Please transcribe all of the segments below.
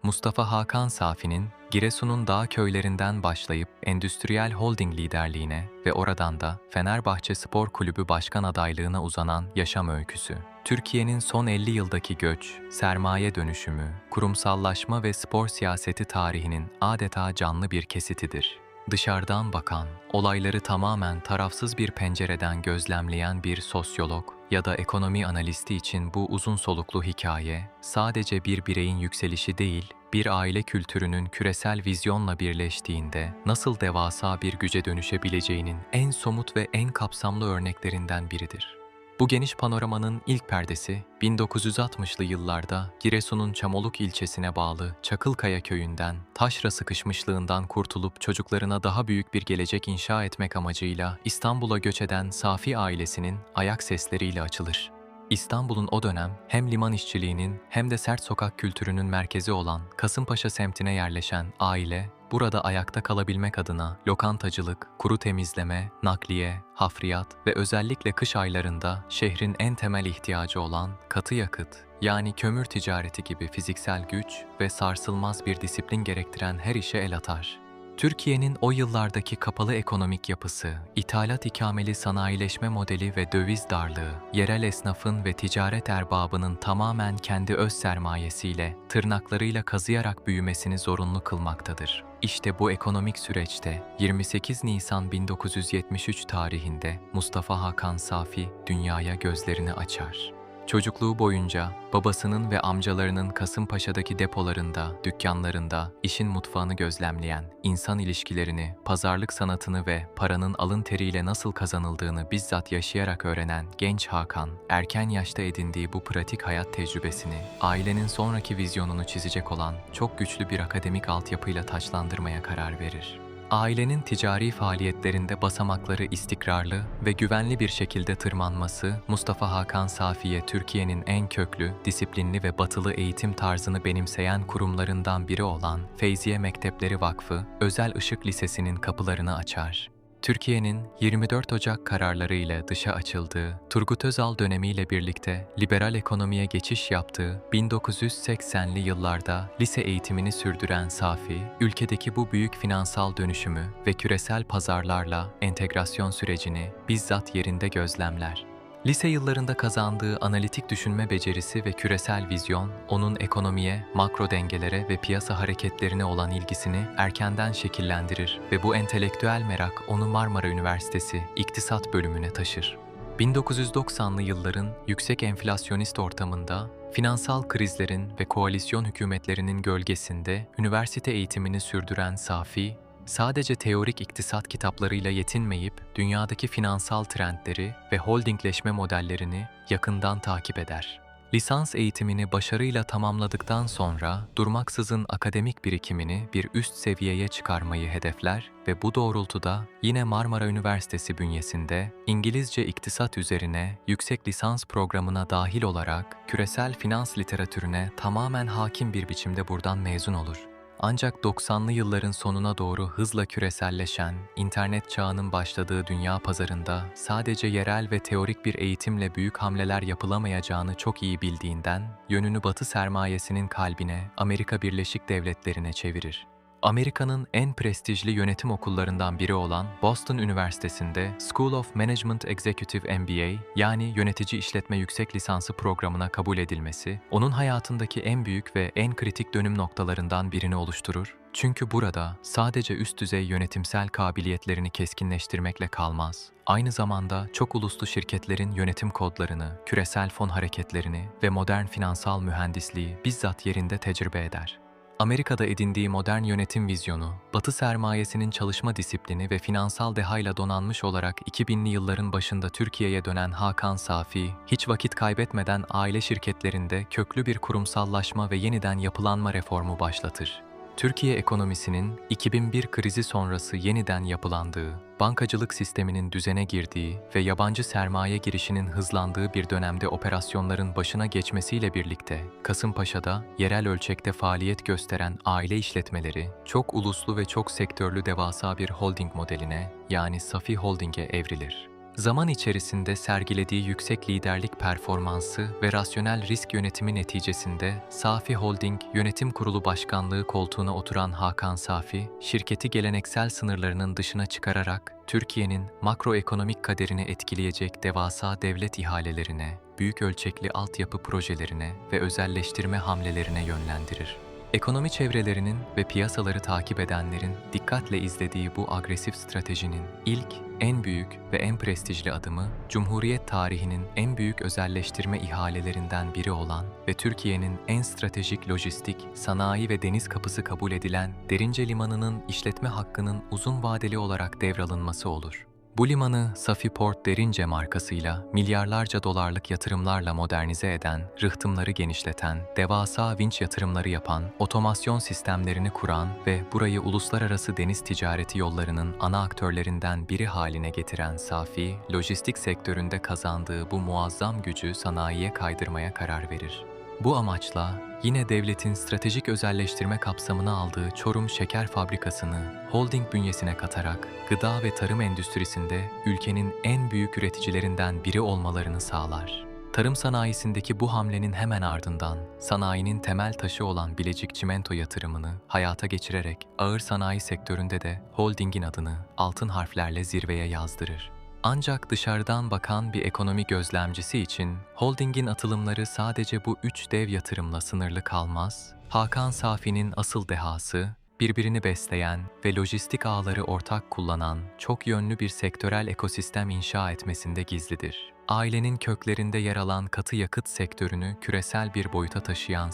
Mustafa Hakan Safi'nin Giresun'un dağ köylerinden başlayıp endüstriyel holding liderliğine ve oradan da Fenerbahçe Spor Kulübü başkan adaylığına uzanan yaşam öyküsü. Türkiye'nin son 50 yıldaki göç, sermaye dönüşümü, kurumsallaşma ve spor siyaseti tarihinin adeta canlı bir kesitidir. Dışarıdan bakan, olayları tamamen tarafsız bir pencereden gözlemleyen bir sosyolog ya da ekonomi analisti için bu uzun soluklu hikaye sadece bir bireyin yükselişi değil, bir aile kültürünün küresel vizyonla birleştiğinde nasıl devasa bir güce dönüşebileceğinin en somut ve en kapsamlı örneklerinden biridir. Bu geniş panoramanın ilk perdesi 1960'lı yıllarda Giresun'un Çamoluk ilçesine bağlı Çakılkaya köyünden taşra sıkışmışlığından kurtulup çocuklarına daha büyük bir gelecek inşa etmek amacıyla İstanbul'a göç eden Safi ailesinin ayak sesleriyle açılır. İstanbul'un o dönem hem liman işçiliğinin hem de sert sokak kültürünün merkezi olan Kasımpaşa semtine yerleşen aile, burada ayakta kalabilmek adına lokantacılık, kuru temizleme, nakliye, hafriyat ve özellikle kış aylarında şehrin en temel ihtiyacı olan katı yakıt, yani kömür ticareti gibi fiziksel güç ve sarsılmaz bir disiplin gerektiren her işe el atar. Türkiye'nin o yıllardaki kapalı ekonomik yapısı, ithalat ikameli sanayileşme modeli ve döviz darlığı, yerel esnafın ve ticaret erbabının tamamen kendi öz sermayesiyle, tırnaklarıyla kazıyarak büyümesini zorunlu kılmaktadır. İşte bu ekonomik süreçte 28 Nisan 1973 tarihinde Mustafa Hakan Safi dünyaya gözlerini açar. Çocukluğu boyunca babasının ve amcalarının Kasımpaşa'daki depolarında, dükkanlarında işin mutfağını gözlemleyen, insan ilişkilerini, pazarlık sanatını ve paranın alın teriyle nasıl kazanıldığını bizzat yaşayarak öğrenen genç Hakan, erken yaşta edindiği bu pratik hayat tecrübesini, ailenin sonraki vizyonunu çizecek olan çok güçlü bir akademik altyapıyla taçlandırmaya karar verir. Ailenin ticari faaliyetlerinde basamakları istikrarlı ve güvenli bir şekilde tırmanması, Mustafa Hakan Safi'ye Türkiye'nin en köklü, disiplinli ve batılı eğitim tarzını benimseyen kurumlarından biri olan Feyziye Mektepleri Vakfı, Özel Işık Lisesi'nin kapılarını açar. Türkiye'nin 24 Ocak kararları ile dışa açıldığı, Turgut Özal dönemiyle birlikte liberal ekonomiye geçiş yaptığı 1980'li yıllarda lise eğitimini sürdüren Safi, ülkedeki bu büyük finansal dönüşümü ve küresel pazarlarla entegrasyon sürecini bizzat yerinde gözlemler. Lise yıllarında kazandığı analitik düşünme becerisi ve küresel vizyon, onun ekonomiye, makro dengelere ve piyasa hareketlerine olan ilgisini erkenden şekillendirir ve bu entelektüel merak onu Marmara Üniversitesi İktisat Bölümüne taşır. 1990'lı yılların yüksek enflasyonist ortamında, finansal krizlerin ve koalisyon hükümetlerinin gölgesinde üniversite eğitimini sürdüren Safi, sadece teorik iktisat kitaplarıyla yetinmeyip dünyadaki finansal trendleri ve holdingleşme modellerini yakından takip eder. Lisans eğitimini başarıyla tamamladıktan sonra durmaksızın akademik birikimini bir üst seviyeye çıkarmayı hedefler ve bu doğrultuda yine Marmara Üniversitesi bünyesinde İngilizce iktisat üzerine yüksek lisans programına dahil olarak küresel finans literatürüne tamamen hakim bir biçimde buradan mezun olur. Ancak 90'lı yılların sonuna doğru hızla küreselleşen, internet çağının başladığı dünya pazarında sadece yerel ve teorik bir eğitimle büyük hamleler yapılamayacağını çok iyi bildiğinden, yönünü Batı sermayesinin kalbine, Amerika Birleşik Devletleri'ne çevirir. Amerika'nın en prestijli yönetim okullarından biri olan Boston Üniversitesi'nde School of Management Executive MBA, yani yönetici işletme yüksek lisansı programına kabul edilmesi, onun hayatındaki en büyük ve en kritik dönüm noktalarından birini oluşturur. Çünkü burada sadece üst düzey yönetimsel kabiliyetlerini keskinleştirmekle kalmaz, aynı zamanda çok uluslu şirketlerin yönetim kodlarını, küresel fon hareketlerini ve modern finansal mühendisliği bizzat yerinde tecrübe eder. Amerika'da edindiği modern yönetim vizyonu, Batı sermayesinin çalışma disiplini ve finansal dehayla donanmış olarak 2000'li yılların başında Türkiye'ye dönen Hakan Safi, hiç vakit kaybetmeden aile şirketlerinde köklü bir kurumsallaşma ve yeniden yapılanma reformu başlatır. Türkiye ekonomisinin 2001 krizi sonrası yeniden yapılandığı, bankacılık sisteminin düzene girdiği ve yabancı sermaye girişinin hızlandığı bir dönemde operasyonların başına geçmesiyle birlikte Kasımpaşa'da yerel ölçekte faaliyet gösteren aile işletmeleri çok uluslu ve çok sektörlü devasa bir holding modeline, yani Safi Holding'e evrilir. Zaman içerisinde sergilediği yüksek liderlik performansı ve rasyonel risk yönetimi neticesinde Safi Holding Yönetim Kurulu Başkanlığı koltuğuna oturan Hakan Safi, şirketi geleneksel sınırlarının dışına çıkararak Türkiye'nin makroekonomik kaderini etkileyecek devasa devlet ihalelerine, büyük ölçekli altyapı projelerine ve özelleştirme hamlelerine yönlendirir. Ekonomi çevrelerinin ve piyasaları takip edenlerin dikkatle izlediği bu agresif stratejinin ilk, en büyük ve en prestijli adımı, Cumhuriyet tarihinin en büyük özelleştirme ihalelerinden biri olan ve Türkiye'nin en stratejik lojistik, sanayi ve deniz kapısı kabul edilen Derince Limanı'nın işletme hakkının uzun vadeli olarak devralınması olur. Bu limanı Safi Port Derince markasıyla milyarlarca dolarlık yatırımlarla modernize eden, rıhtımları genişleten, devasa vinç yatırımları yapan, otomasyon sistemlerini kuran ve burayı uluslararası deniz ticareti yollarının ana aktörlerinden biri haline getiren Safi, lojistik sektöründe kazandığı bu muazzam gücü sanayiye kaydırmaya karar verir. Bu amaçla yine devletin stratejik özelleştirme kapsamına aldığı Çorum Şeker Fabrikası'nı holding bünyesine katarak gıda ve tarım endüstrisinde ülkenin en büyük üreticilerinden biri olmalarını sağlar. Tarım sanayisindeki bu hamlenin hemen ardından sanayinin temel taşı olan Bilecik Çimento yatırımını hayata geçirerek ağır sanayi sektöründe de holdingin adını altın harflerle zirveye yazdırır. Ancak dışarıdan bakan bir ekonomi gözlemcisi için holdingin atılımları sadece bu 3 dev yatırımla sınırlı kalmaz. Hakan Safi'nin asıl dehası, birbirini besleyen ve lojistik ağları ortak kullanan çok yönlü bir sektörel ekosistem inşa etmesinde gizlidir. Ailenin köklerinde yer alan katı yakıt sektörünü küresel bir boyuta taşıyan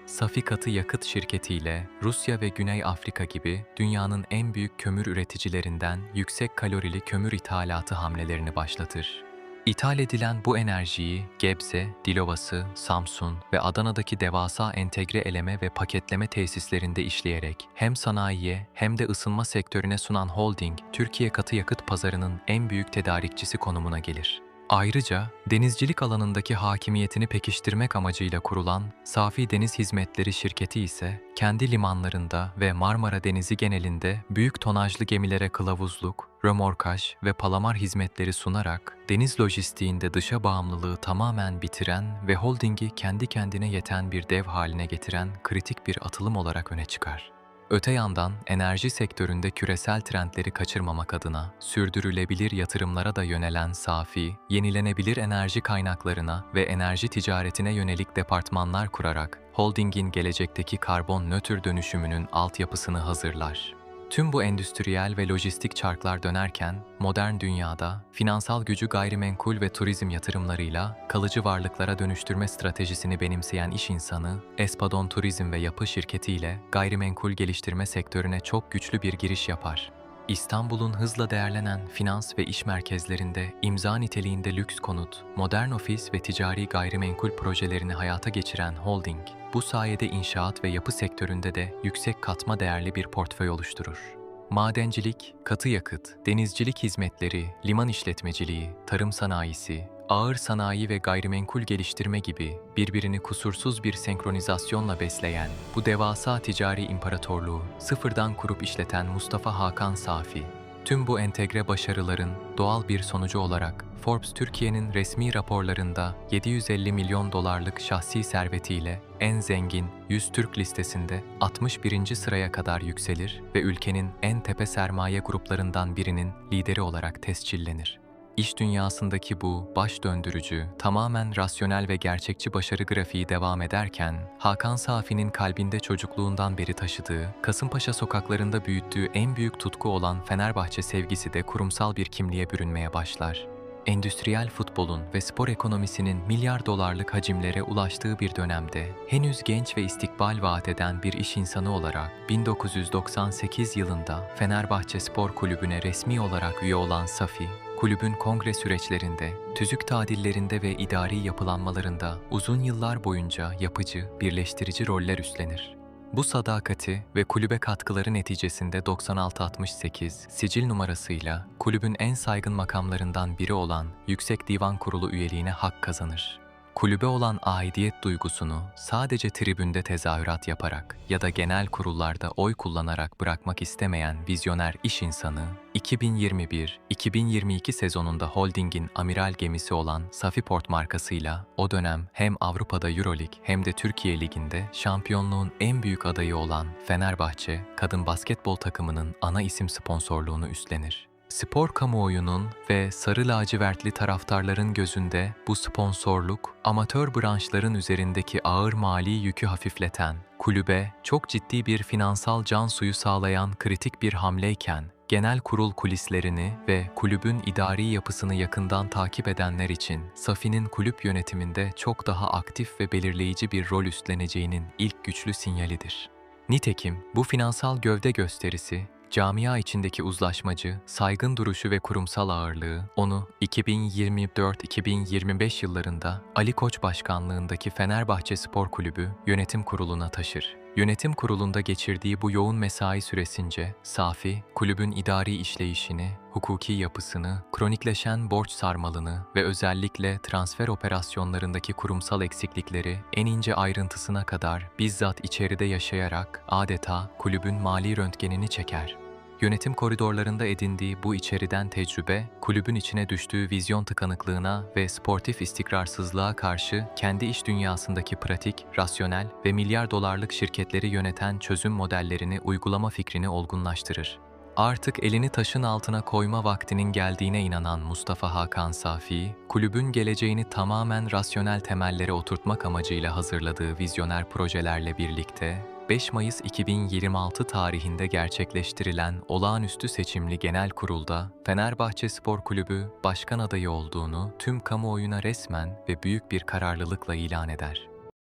Safi Katı Yakıt Şirketi ile Rusya ve Güney Afrika gibi dünyanın en büyük kömür üreticilerinden yüksek kalorili kömür ithalatı hamlelerini başlatır. İthal edilen bu enerjiyi Gebze, Dilovası, Samsun ve Adana'daki devasa entegre eleme ve paketleme tesislerinde işleyerek hem sanayiye hem de ısınma sektörüne sunan holding, Türkiye katı yakıt pazarının en büyük tedarikçisi konumuna gelir. Ayrıca denizcilik alanındaki hakimiyetini pekiştirmek amacıyla kurulan Safi Deniz Hizmetleri şirketi ise kendi limanlarında ve Marmara Denizi genelinde büyük tonajlı gemilere kılavuzluk, römorkaj ve palamar hizmetleri sunarak deniz lojistiğinde dışa bağımlılığı tamamen bitiren ve holdingi kendi kendine yeten bir dev haline getiren kritik bir atılım olarak öne çıkar. Öte yandan enerji sektöründe küresel trendleri kaçırmamak adına sürdürülebilir yatırımlara da yönelen Safi, yenilenebilir enerji kaynaklarına ve enerji ticaretine yönelik departmanlar kurarak holdingin gelecekteki karbon nötr dönüşümünün altyapısını hazırlar. Tüm bu endüstriyel ve lojistik çarklar dönerken, modern dünyada finansal gücü gayrimenkul ve turizm yatırımlarıyla kalıcı varlıklara dönüştürme stratejisini benimseyen iş insanı, Espadon Turizm ve Yapı Şirketi ile gayrimenkul geliştirme sektörüne çok güçlü bir giriş yapar. İstanbul'un hızla değerlenen finans ve iş merkezlerinde imza niteliğinde lüks konut, modern ofis ve ticari gayrimenkul projelerini hayata geçiren holding, bu sayede inşaat ve yapı sektöründe de yüksek katma değerli bir portföy oluşturur. Madencilik, katı yakıt, denizcilik hizmetleri, liman işletmeciliği, tarım sanayisi, ağır sanayi ve gayrimenkul geliştirme gibi birbirini kusursuz bir senkronizasyonla besleyen bu devasa ticari imparatorluğu sıfırdan kurup işleten Mustafa Hakan Safi, tüm bu entegre başarıların doğal bir sonucu olarak Forbes Türkiye'nin resmi raporlarında 750 milyon dolarlık şahsi servetiyle en zengin 100 Türk listesinde 61. sıraya kadar yükselir ve ülkenin en tepe sermaye gruplarından birinin lideri olarak tescillenir. İş dünyasındaki bu baş döndürücü, tamamen rasyonel ve gerçekçi başarı grafiği devam ederken, Hakan Safi'nin kalbinde çocukluğundan beri taşıdığı, Kasımpaşa sokaklarında büyüttüğü en büyük tutku olan Fenerbahçe sevgisi de kurumsal bir kimliğe bürünmeye başlar. Endüstriyel futbolun ve spor ekonomisinin milyar dolarlık hacimlere ulaştığı bir dönemde, henüz genç ve istikbal vaat eden bir iş insanı olarak 1998 yılında Fenerbahçe Spor Kulübü'ne resmi olarak üye olan Safi, kulübün kongre süreçlerinde, tüzük tadillerinde ve idari yapılanmalarında uzun yıllar boyunca yapıcı, birleştirici roller üstlenir. Bu sadakati ve kulübe katkıları neticesinde 9668 sicil numarasıyla kulübün en saygın makamlarından biri olan Yüksek Divan Kurulu üyeliğine hak kazanır. kulübe olan aidiyet duygusunu sadece tribünde tezahürat yaparak ya da genel kurullarda oy kullanarak bırakmak istemeyen vizyoner iş insanı, 2021-2022 sezonunda holdingin amiral gemisi olan Safiport markasıyla o dönem hem Avrupa'da Euroleague hem de Türkiye Ligi'nde şampiyonluğun en büyük adayı olan Fenerbahçe kadın basketbol takımının ana isim sponsorluğunu üstlenir. Spor kamuoyunun ve sarı lacivertli taraftarların gözünde bu sponsorluk, amatör branşların üzerindeki ağır mali yükü hafifleten, kulübe çok ciddi bir finansal can suyu sağlayan kritik bir hamleyken, genel kurul kulislerini ve kulübün idari yapısını yakından takip edenler için Safi'nin kulüp yönetiminde çok daha aktif ve belirleyici bir rol üstleneceğinin ilk güçlü sinyalidir. Nitekim bu finansal gövde gösterisi, camia içindeki uzlaşmacı, saygın duruşu ve kurumsal ağırlığı onu 2024-2025 yıllarında Ali Koç başkanlığındaki Fenerbahçe Spor Kulübü yönetim kuruluna taşır. Yönetim kurulunda geçirdiği bu yoğun mesai süresince Safi, kulübün idari işleyişini, hukuki yapısını, kronikleşen borç sarmalını ve özellikle transfer operasyonlarındaki kurumsal eksiklikleri en ince ayrıntısına kadar bizzat içeride yaşayarak adeta kulübün mali röntgenini çeker. Yönetim koridorlarında edindiği bu içeriden tecrübe, kulübün içine düştüğü vizyon tıkanıklığına ve sportif istikrarsızlığa karşı kendi iş dünyasındaki pratik, rasyonel ve milyar dolarlık şirketleri yöneten çözüm modellerini uygulama fikrini olgunlaştırır. Artık elini taşın altına koyma vaktinin geldiğine inanan Mustafa Hakan Safi, kulübün geleceğini tamamen rasyonel temellere oturtmak amacıyla hazırladığı vizyoner projelerle birlikte, 5 Mayıs 2026 tarihinde gerçekleştirilen olağanüstü seçimli genel kurulda Fenerbahçe Spor Kulübü başkan adayı olduğunu tüm kamuoyuna resmen ve büyük bir kararlılıkla ilan eder.